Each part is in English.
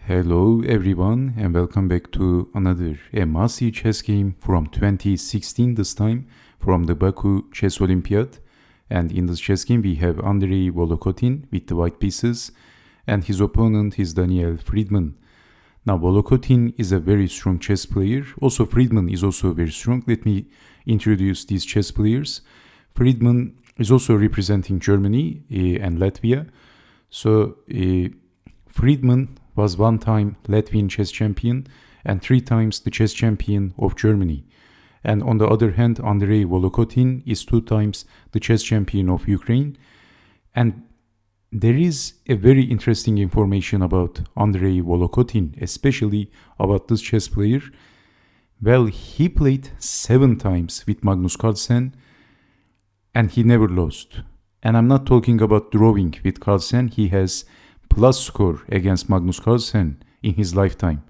Hello everyone and welcome back to another must-see chess game from 2016 this time from the Baku Chess Olympiad. And in this chess game we have Andrei Volokitin with the white pieces and his opponent is Daniel Fridman. Now Volokitin is a very strong chess player. Also Fridman is also very strong. Let me introduce these chess players. Fridman is also representing Germany and Latvia. So Fridman was one time Latvian chess champion and 3 times the chess champion of Germany. And on the other hand, Andrei Volokitin is 2 times the chess champion of Ukraine. And there is a very interesting information about Andrei Volokitin, especially about this chess player. Well, he played 7 times with Magnus Carlsen and he never lost. And I'm not talking about drawing with Carlsen. He has plus score against Magnus Carlsen in his lifetime.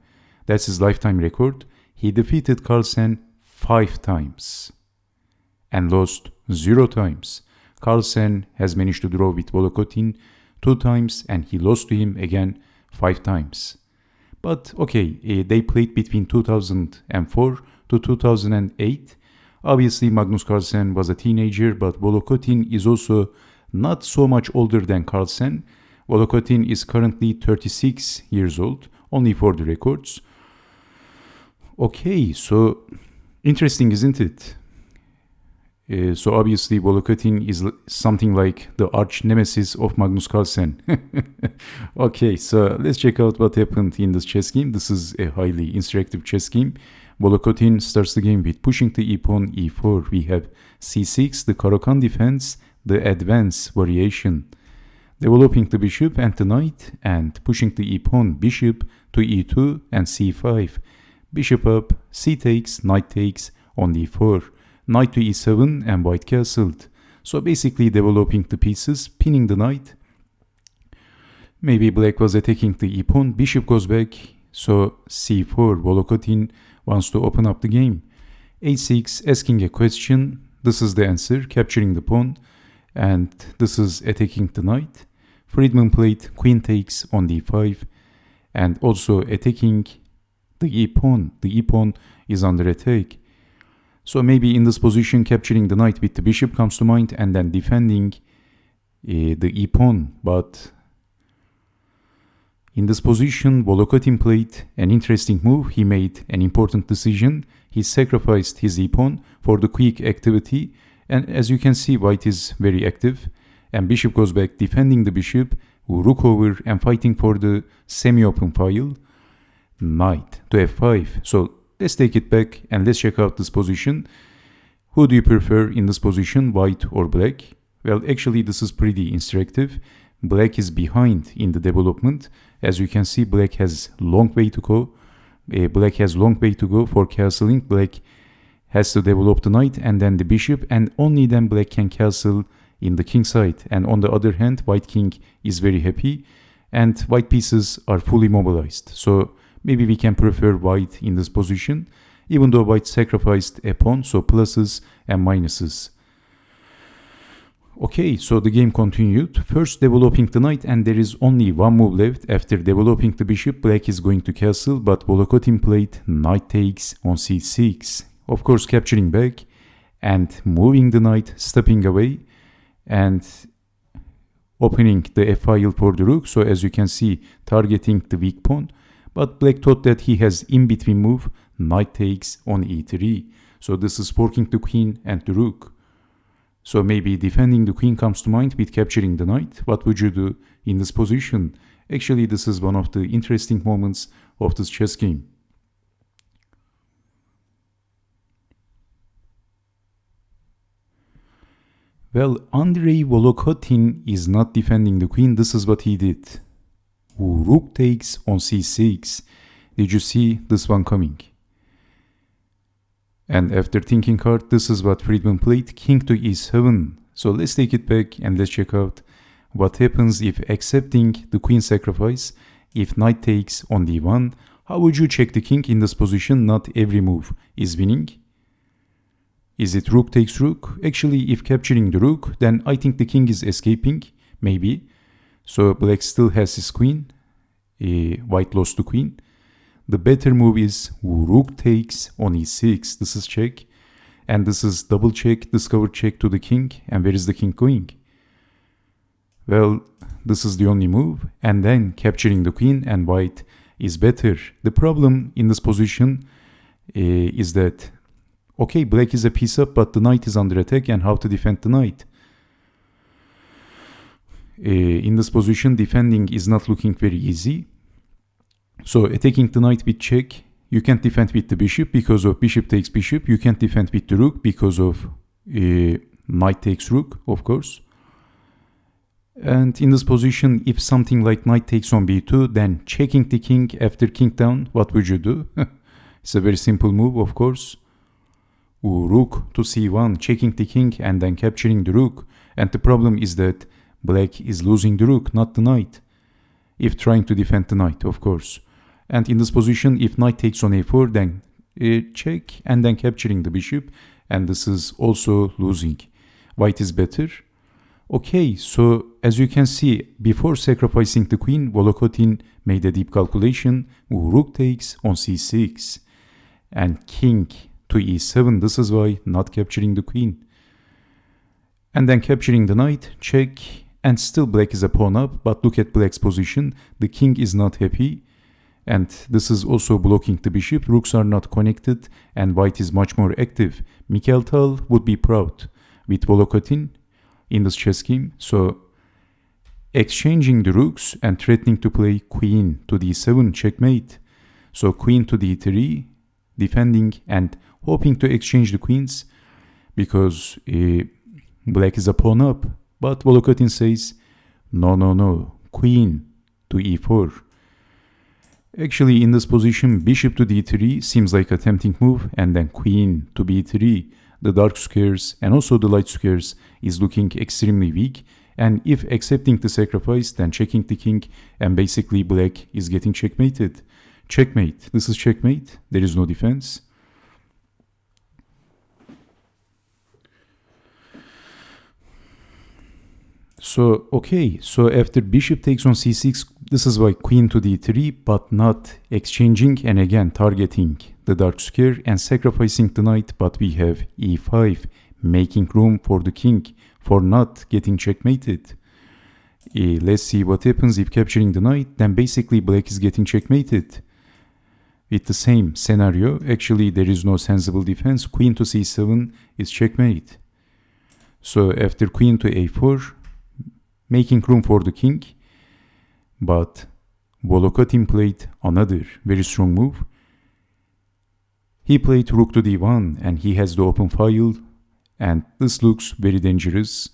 That's his lifetime record. He defeated Carlsen 5 times and lost 0 times. Carlsen has managed to draw with Volokitin 2 times and he lost to him again 5 times. But okay, they played between 2004 to 2008. Obviously Magnus Carlsen was a teenager, but Volokitin is also not so much older than Carlsen. Volokitin is currently 36 years old, only for the records. Okay, so interesting, isn't it? So obviously Volokitin is something like the arch nemesis of Magnus Carlsen. Okay, so let's check out what happened in this chess game. This is a highly interactive chess game. Volokitin starts the game with pushing the e-pawn e4. We have c6, the Caro-Kann defense, the advance variation. Developing the bishop and the knight and pushing the e-pawn bishop to e2 and c5. Bishop up, c takes, knight takes on d4. Knight to e7 and white castled. So basically developing the pieces, pinning the knight. Maybe black was attacking the e-pawn, bishop goes back. So c4, Volokitin wants to open up the game. a6, asking a question. This is the answer, capturing the pawn. And this is attacking the knight. Fridman played queen takes on d5 and also attacking the e-pawn. The e-pawn is under attack. So maybe in this position capturing the knight with the bishop comes to mind and then defending the e-pawn. But in this position Volokitin played an interesting move. He made an important decision. He sacrificed his e-pawn for the quick activity. And as you can see, white is very active. And bishop goes back, defending the bishop, rook over and fighting for the semi-open file. Knight to f5. So let's take it back and let's check out this position. Who do you prefer in this position, white or black? Well, actually this is pretty instructive. Black is behind in the development. As you can see, black has long way to go. Black has long way to go for castling. Black has to develop the knight and then the bishop, and only then black can castle in the king side. And on the other hand, white king is very happy and white pieces are fully mobilized. So maybe we can prefer white in this position, even though white sacrificed a pawn, so pluses and minuses. Okay, so the game continued. First developing the knight and there is only one move left. After developing the bishop, black is going to castle, but Volokitin played knight takes on c6. Of course, capturing back and moving the knight, stepping away and opening the f-file for the rook. So as you can see, targeting the weak pawn. But black thought that he has in-between move, knight takes on e3. So this is forking the queen and the rook. So maybe defending the queen comes to mind with capturing the knight. What would you do in this position? Actually, this is one of the interesting moments of this chess game. Well, Andrei Volokitin is not defending the queen. This is what he did. Rook takes on c6. Did you see this one coming? And after thinking hard, this is what Fridman played, king to e7. So let's take it back and let's check out what happens if accepting the queen sacrifice. If knight takes on d1, how would you check the king in this position? Not every move is winning. Is it rook takes rook? Actually, if capturing the rook, then I think the king is escaping, maybe. So black still has his queen. white lost to queen. The better move is rook takes on e6. This is check. And this is double check, discovered check to the king. And where is the king going? Well, this is the only move. And then capturing the queen, and white is better. The problem in this position is that, okay, black is a piece up, but the knight is under attack, and how to defend the knight? In this position, defending is not looking very easy. So attacking the knight with check, you can't defend with the bishop because of bishop takes bishop. You can't defend with the rook because of knight takes rook, of course. And in this position, if something like knight takes on b2, then checking the king after king down, what would you do? It's a very simple move, of course. Rook to c1, checking the king and then capturing the rook. And the problem is that black is losing the rook, not the knight, if trying to defend the knight, of course. And in this position, if knight takes on a4, then check and then capturing the bishop. And this is also losing. White is better. Okay, so as you can see, before sacrificing the queen, Volokitin made a deep calculation. Rook takes on c6 and king to e7. This is why not capturing the queen. And then capturing the knight, check, and still black is a pawn up, but look at black's position. The king is not happy, and this is also blocking the bishop. Rooks are not connected, and white is much more active. Mikhail Tal would be proud with Volokitin in this chess game. So exchanging the rooks and threatening to play queen to d7, checkmate. So queen to d3, defending and hoping to exchange the queens because black is a pawn up. But Volokitin says, no, queen to e4. Actually, in this position, bishop to d3 seems like a tempting move, and then queen to b3. The dark squares and also the light squares is looking extremely weak. And if accepting the sacrifice, then checking the king, and basically black is getting checkmated. Checkmate. This is checkmate. There is no defense. So, okay, so after bishop takes on c6, this is why queen to d3, but not exchanging and again targeting the dark square and sacrificing the knight, but we have e5, making room for the king for not getting checkmated. Let's see what happens if capturing the knight, then basically black is getting checkmated. With the same scenario, actually there is no sensible defense. Queen to c7 is checkmate. So after queen to a4, making room for the king, but Volokitin played another very strong move. He played rook to d1 and he has the open file, and this looks very dangerous.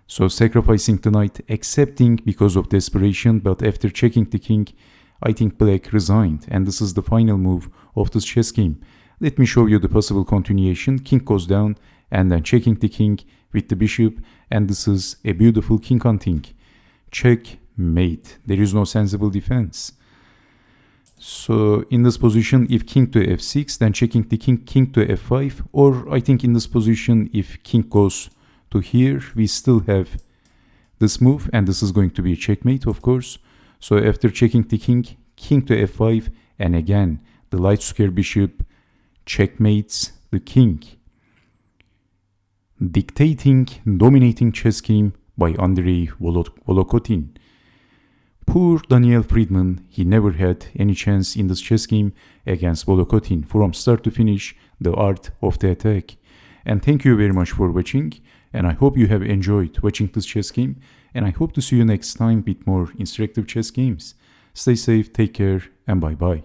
So sacrificing the knight, accepting because of desperation, but after checking the king, I think black resigned, and this is the final move of this chess game. Let me show you the possible continuation. King goes down and then checking the king with the bishop, and this is a beautiful king hunting. Checkmate. There is no sensible defense. So in this position, if king to f6, then checking the king, king to f5, or I think in this position, if king goes to here, we still have this move, and this is going to be a checkmate, of course. So after checking the king, king to f5, and again, the light square bishop checkmates the king. Dictating, dominating chess game by Andrei Volokitin. Poor Daniel Fridman, he never had any chance in this chess game against Volokitin. From start to finish, the art of the attack. And thank you very much for watching, and I hope you have enjoyed watching this chess game, and I hope to see you next time with more instructive chess games. Stay safe, take care, and bye bye.